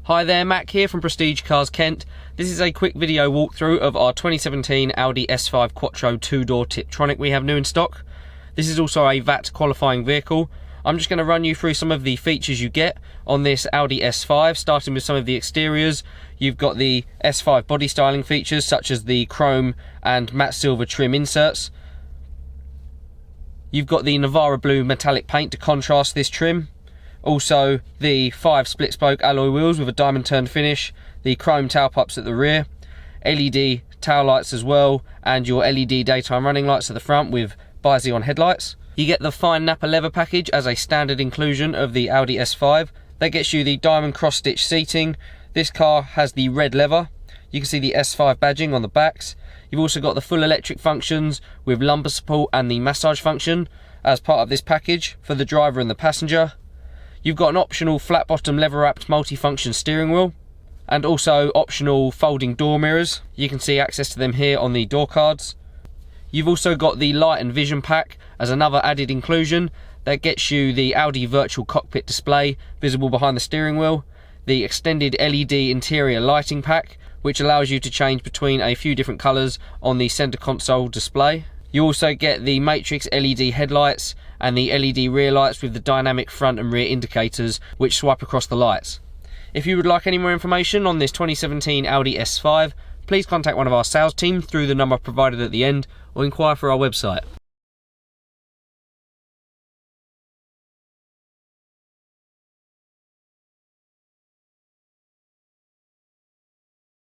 Hi there, Mac here from Prestige Cars Kent. This is a quick video walkthrough of our 2017 Audi S5 Quattro 2-door Tiptronic we have new in stock. This is also a VAT qualifying vehicle. I'm just going to run you through some of the features you get on this Audi S5, starting with some of the exteriors. You've got the S5 body styling features such as the chrome and matte silver trim inserts. You've got the Navara blue metallic paint to contrast this trim. Also the 5 split spoke alloy wheels with a diamond turned finish, the chrome tailpipes at the rear, LED tail lights as well, and your LED daytime running lights at the front with bi-xenon headlights. You get the Fine Nappa leather package as a standard inclusion of the Audi S5. That gets you the diamond cross stitch seating. This car has the red leather. You can see the S5 badging on the backs. You've also got the full electric functions with lumbar support and the massage function as part of this package for the driver and the passenger. You've got an optional flat bottom leather wrapped multi-function steering wheel and also optional folding door mirrors. You can see access to them here on the door cards. You've also got the light and vision pack as another added inclusion that gets you the Audi virtual cockpit display visible behind the steering wheel, the extended LED interior lighting pack which allows you to change between a few different colours on the centre console display. You also get the matrix LED headlights and the LED rear lights with the dynamic front and rear indicators which swipe across the lights. If you would like any more information on this 2017 Audi S5, please contact one of our sales team through the number provided at the end or inquire through our website.